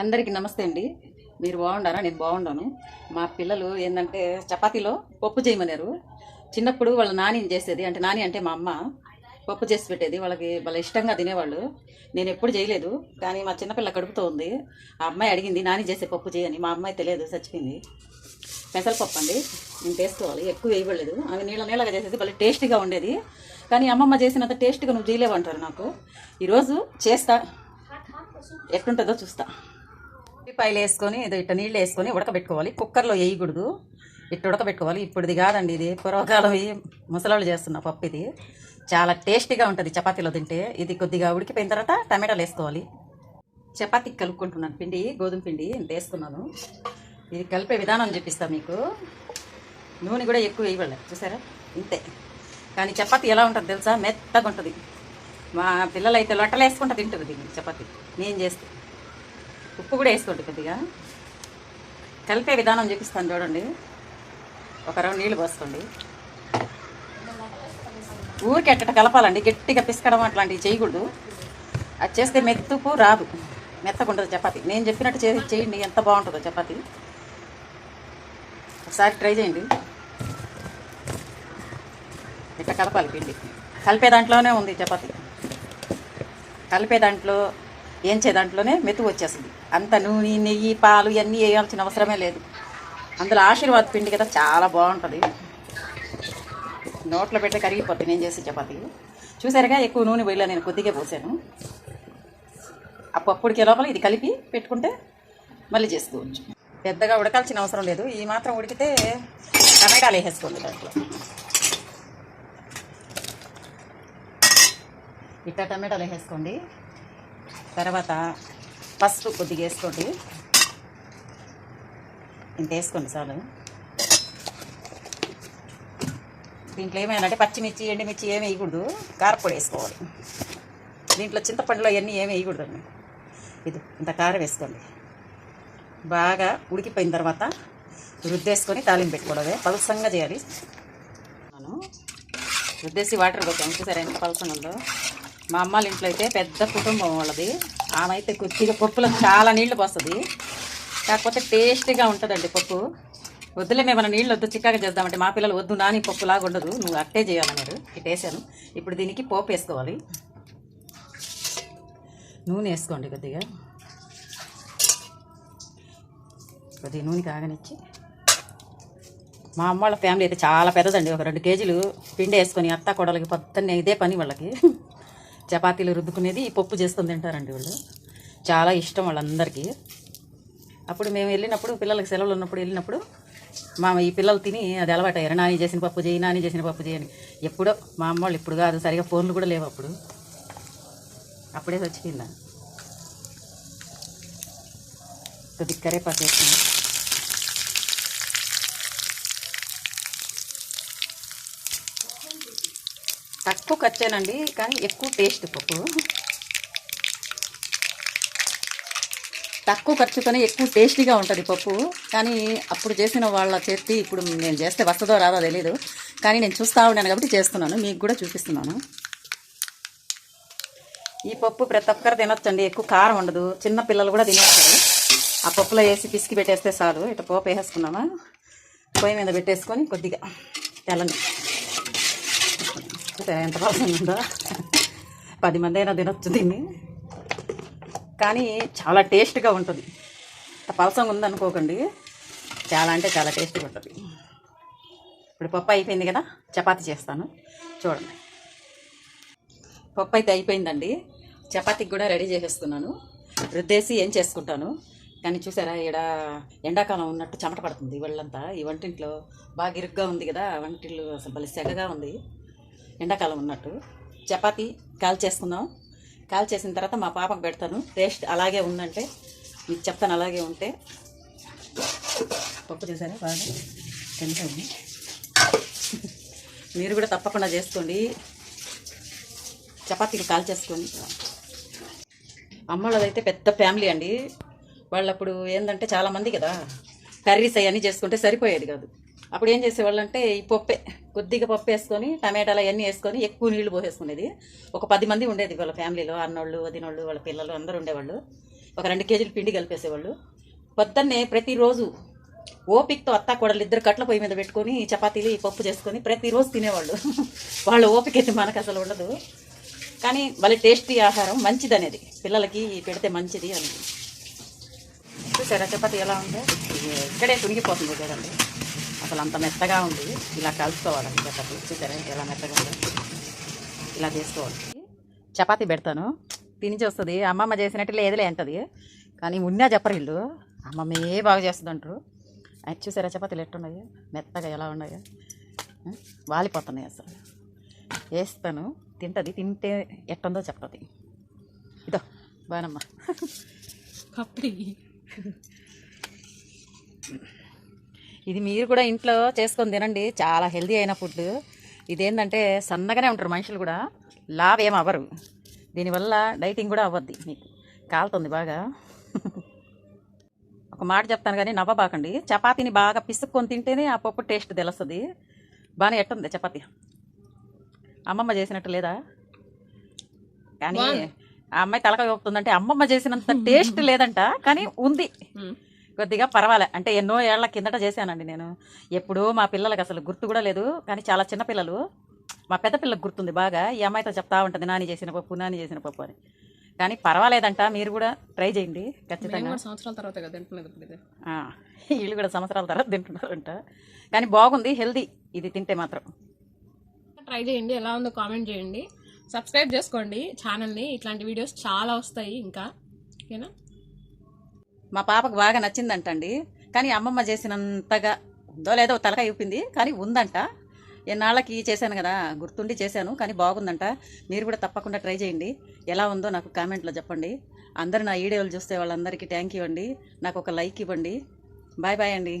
అందరికీ నమస్తే అండి. మీరు బాగుండారా? నేను బాగున్నాను. మా పిల్లలు ఏంటంటే చపాతీలో పప్పు చేయమన్నారు. చిన్నప్పుడు వాళ్ళ నాని చేసేది, అంటే నాని అంటే మా అమ్మ పప్పు చేసి పెట్టేది. వాళ్ళకి వాళ్ళ ఇష్టంగా తినేవాళ్ళు. నేను ఎప్పుడు చేయలేదు, కానీ మా చిన్నపిల్ల కడుపుతో ఉంది. ఆ అమ్మాయి అడిగింది నాని చేసే పప్పు చేయని. మా అమ్మాయి తెలియదు, చచ్చిపోయింది. పెసరపప్పు అండి, నేను చేసుకోవాలి. ఎక్కువ వేయబడలేదు, ఆమె నీళ్ళ నీళ్ళగా చేసేది, భలే టేస్టీగా ఉండేది. కానీ అమ్మమ్మ చేసినంత టేస్ట్గా నువ్వు చేయలేవంటారు నాకు. ఈరోజు చేస్తా, ఎట్లుంటుందో చూస్తా. ఉల్లిపాయలు వేసుకొని ఇట్ట నీళ్ళు వేసుకొని ఉడకబెట్టుకోవాలి. కుక్కర్లో వేయకూడదు, ఇట్ట ఉడకబెట్టుకోవాలి. ఇప్పుడుది కాదండి, ఇది పూర్వకాలం ముసలాళ్ళు చేస్తున్న పప్పు. ఇది చాలా టేస్టీగా ఉంటుంది చపాతీలో తింటే. ఇది కొద్దిగా ఉడికిపోయిన తర్వాత టమాటాలు వేసుకోవాలి. చపాతీకి కలుపుకుంటున్నాను పిండి, గోధుమ పిండి ఇంత వేసుకున్నాను. ఇది కలిపే విధానం చూపిస్తాను మీకు. నూనె కూడా ఎక్కువ వేయబడలే, చూసారా? ఇంతే. కానీ చపాతీ ఎలా ఉంటుంది తెలుసా? మెత్తగా ఉంటుంది. మా పిల్లలు అయితే లొట్టలు వేసుకుంటూ తింటుంది దీన్ని చపాతీ. నేను చేస్తే ఉప్పు కూడా వేసుకోండి కొద్దిగా. కలిపే విధానం చూపిస్తాను చూడండి. ఒక రౌండ్ నీళ్ళు పోసుకోండి. ఊరికి ఎట్టట కలపాలండి, గట్టిగా పిసకడం అట్లాంటివి చేయకూడదు. అది చేస్తే మెత్తుకు రాదు, మెత్తగా ఉంటుంది చపాతీ. నేను చెప్పినట్టు చేయండి, ఎంత బాగుంటుందో చపాతీ. ఒకసారి ట్రై చేయండి. ఇట్ట కలపాలి పిండి. కలిపే దాంట్లోనే ఉంది చపాతీ. కలిపే దాంట్లో, ఏంచే దాంట్లోనే మెతుకు వచ్చేస్తుంది. అంత నూనె, నెయ్యి, పాలు ఇవన్నీ వేయాల్సిన అవసరమే లేదు. అందులో ఆశీర్వాద్ పిండి కదా, చాలా బాగుంటుంది. నోట్లో పెడితే కరిగిపోతుంది నేను చేసే చపాతీ. చూసారుగా, ఎక్కువ నూనె పోయిలా, నేను కొద్దిగా పోసాను. ఆ పప్పుడికే లోపల ఇది కలిపి పెట్టుకుంటే మళ్ళీ చేసుకోవచ్చు. పెద్దగా ఉడకాల్సిన అవసరం లేదు. ఈ మాత్రం ఉడికితే టమాటాలు వేసేసుకోండి దాంట్లో. ఇట్ట టమాటాలు వేసేసుకోండి. తర్వాత పసుపు కొద్దిగా వేసుకోండి. ఇంత వేసుకోండి చాలు. దీంట్లో ఏమైనా పచ్చిమిర్చి, ఎండుమిర్చి ఏమి వేయకూడదు, కారపొడి వేసుకోవాలి. దీంట్లో చింతపండులో అవన్నీ ఏమి వేయకూడదండి. ఇది ఇంత కారం వేసుకోండి. బాగా ఉడికిపోయిన తర్వాత రుద్దేసుకొని తాలింపు పెట్టుకోవడమే. పలసంగా చేయాలి. మనం రుద్దేసి వాటర్ పోతాను, చూసారా ఎంత పలసంగా ఉందో. మా అమ్మాళ్ళ ఇంట్లో అయితే పెద్ద కుటుంబం వాళ్ళది. ఆమె అయితే కొద్దిగా పప్పులో చాలా నీళ్లు పోస్తుంది, కాకపోతే టేస్టీగా ఉంటుందండి పప్పు. వద్దులే, మేము నీళ్ళు వద్దు, చిక్కగా చేద్దామంటే మా పిల్లలు వద్దు, నాని పప్పులాగా ఉండదు, నువ్వు అట్టే చేయాలన్నారు. ఇటు వేసాను. ఇప్పుడు దీనికి పోపు వేసుకోవాలి. నూనె వేసుకోండి కొద్దిగా. కొద్దిగా నూనె కాగనిచ్చి. మా అమ్మ వాళ్ళ ఫ్యామిలీ అయితే చాలా పెద్దదండి. ఒక 2 కేజీలు పిండి వేసుకొని అత్త కొడలకి పొద్దున్నే ఇదే పని వాళ్ళకి. చపాతీలు రుద్దుకునేది, ఈ పప్పు చేసుకొని తింటారండి వాళ్ళు. చాలా ఇష్టం వాళ్ళందరికీ. అప్పుడు మేము వెళ్ళినప్పుడు, పిల్లలకి సెలవులు ఉన్నప్పుడు వెళ్ళినప్పుడు, ఈ పిల్లలు తిని అది అలవాటు అయ్యారు. నాని చేసిన పప్పు చేయి, నాని చేసిన పప్పు చేయని. ఎప్పుడో మా అమ్మ వాళ్ళు, ఇప్పుడు కాదు, సరిగా ఫోన్లు కూడా లేవు అప్పుడు. అప్పుడే చచ్చిపోయిందా. కొద్ది కరేపాకు వేసుకుంది. తక్కువ ఖర్చేనండి, కానీ ఎక్కువ టేస్ట్ పప్పు. తక్కువ ఖర్చుతోనే ఎక్కువ టేస్టీగా ఉంటుంది పప్పు. కానీ అప్పుడు చేసిన వాళ్ళ చేతి ఇప్పుడు నేను చేస్తే వస్తుందో రాదో తెలియదు, కానీ నేను చూస్తూ ఉన్నాను కాబట్టి చేస్తున్నాను, మీకు కూడా చూపిస్తున్నాను. ఈ పప్పు ప్రతి ఒక్కరు తినొచ్చండి, ఎక్కువ కారం ఉండదు, చిన్న పిల్లలు కూడా తినేస్తారు. ఆ పప్పులో వేసి పిసికి పెట్టేస్తే చాలు. ఇట్లా పోపు వేసేసుకున్నామా, పొయ్యి మీద పెట్టేసుకొని కొద్దిగా తెల్లని ఎంత పలసంగా ఉందో. 10 మంది అయినా తినొచ్చు దీన్ని, కానీ చాలా టేస్ట్గా ఉంటుంది. పలసంగా ఉందనుకోకండి, చాలా అంటే చాలా టేస్ట్గా ఉంటుంది. ఇప్పుడు పప్పు అయిపోయింది కదా, చపాతీ చేస్తాను చూడండి. పప్పు అయితే అయిపోయిందండి, చపాతీకి కూడా రెడీ చేసేస్తున్నాను. రుద్దేసి ఏం చేసుకుంటాను. కానీ చూసారా, ఇక్కడ ఎండాకాలం ఉన్నట్టు చెమట పడుతుంది వాళ్ళంతా. ఈ వంటింట్లో బాగా ఇరుగ్గా ఉంది కదా, వంటిల్లు అసలు భలే సెగగా ఉంది, ఎండాకాలం ఉన్నట్టు. చపాతీ కాల్చేసుకుందాం. కాల్చేసిన తర్వాత మా పాపకు పెడతాను. టేస్ట్ అలాగే ఉందంటే మీకు చెప్తాను, అలాగే ఉంటే. పప్పు చూసారా బాగా తింటుంది. మీరు కూడా తప్పకుండా చేసుకోండి, చపాతీలు కాల్చేసుకోండి. అమ్మోళ్ళదైతే పెద్ద ఫ్యామిలీ అండి. వాళ్ళప్పుడు ఏంటంటే చాలామంది కదా, కర్రీస్ అవన్నీ చేసుకుంటే సరిపోయేది కాదు. అప్పుడు ఏం చేసేవాళ్ళు అంటే ఈ పప్పే, కొద్దిగా పప్పు వేసుకొని టమాటాలు అవన్నీ వేసుకొని ఎక్కువ నీళ్లు పోసేసుకునేది. ఒక 10 మంది ఉండేది వాళ్ళ ఫ్యామిలీలో, అన్నోళ్ళు, వదినోళ్ళు, వాళ్ళ పిల్లలు అందరూ ఉండేవాళ్ళు. ఒక 2 కేజీలు పిండి కలిపేసేవాళ్ళు. పొద్దున్నే ప్రతిరోజు ఓపికతో అత్త కోడలు 2 కట్ల పొయ్యి మీద పెట్టుకొని చపాతీలు పప్పు చేసుకొని ప్రతిరోజు తినేవాళ్ళు. వాళ్ళ ఓపిక అయితే మనకు అసలు ఉండదు. కానీ వాళ్ళ టేస్టీ ఆహారం మంచిది అనేది, పిల్లలకి పెడితే మంచిది అని. చూసారా చపాతీ ఎలా ఉందో, ఇక్కడే తునిగిపోతుంది చూడండి. అసలు అంత మెత్తగా ఉంది. ఇలా కలుపుకోవాలండి చపాతీ. చూసారా ఎలా మెత్తగా ఉందో, ఇలా చేసుకోవాలి. చపాతీ పెడతాను, తిని వస్తుంది. అమ్మమ్మ చేసినట్టు లేదులే అంటది, కానీ ఉన్నా చెప్పరు వీళ్ళు. అమ్మమ్మే బాగా చేస్తుంది అంటారు. అది చూసారా చపాతీలు ఎట్టున్నాయో, మెత్తగా ఎలా ఉన్నాయో, వాలిపోతున్నాయి. అసలు వేస్తాను, తింటుంది. తింటే ఎట్టుందో చెప్తుంది. ఇదో బానమ్మ పప్పి. ఇది మీరు కూడా ఇంట్లో చేసుకొని తినండి, చాలా హెల్దీ అయిన ఫుడ్. ఇదేంటంటే సన్నగానే ఉంటారు మనుషులు కూడా, లావ్ ఏం అవ్వరు. దీనివల్ల డైటింగ్ కూడా అవ్వద్ది. మీకు కాలుతుంది బాగా. ఒక మాట చెప్తాను కానీ నవ్వబాకండి. చపాతీని బాగా పిసుక్కొని తింటేనే ఆ పప్పు టేస్ట్ తెలుస్తుంది. బాగానే ఎట్టుంది చపాతీ, అమ్మమ్మ చేసినట్టు లేదా? కానీ ఆ అమ్మాయి తలకాయ ఊపుతుందంటే అమ్మమ్మ చేసినంత టేస్ట్ లేదంట, కానీ ఉంది కొద్దిగా పర్వాలే. అంటే ఎన్నో ఏళ్ల కిందట చేశానండి నేను. ఎప్పుడూ మా పిల్లలకి అసలు గుర్తు కూడా లేదు, కానీ చాలా చిన్న పిల్లలు. మా పెద్ద పిల్లలకు గుర్తుంది బాగా. ఈ అమ్మాయితో చెప్తా ఉంటుంది నాని చేసిన పప్పు, నాని చేసిన పప్పు అని. కానీ పర్వాలేదంట, మీరు కూడా ట్రై చేయండి ఖచ్చితంగా. సంవత్సరాల తర్వాత కదా తింటున్నది ఇప్పుడు. వీళ్ళు కూడా సంవత్సరాల తర్వాత తింటున్నారంట, కానీ బాగుంది, హెల్దీ. ఇది తింటే మాత్రం ట్రై చేయండి, ఎలా ఉందో కామెంట్ చేయండి. సబ్స్క్రైబ్ చేసుకోండి ఛానల్ని, ఇట్లాంటి వీడియోస్ చాలా వస్తాయి ఇంకా. ఓకేనా? మా పాపకు బాగా నచ్చిందంటండి, కానీ అమ్మమ్మ చేసినంతగా ఉందో లేదో తలకాయ ఊపింది, కానీ ఉందంట. ఎన్నాళ్ళకి చేశాను కదా, గుర్తుండి చేశాను, కానీ బాగుందంట. మీరు కూడా తప్పకుండా ట్రై చేయండి. ఎలా ఉందో నాకు కామెంట్లో చెప్పండి. అందరూ నా వీడియోలు చూస్తే వాళ్ళందరికీ థ్యాంక్ యూ అండి. నాకు ఒక లైక్ ఇవ్వండి. బాయ్ బాయ్ అండి.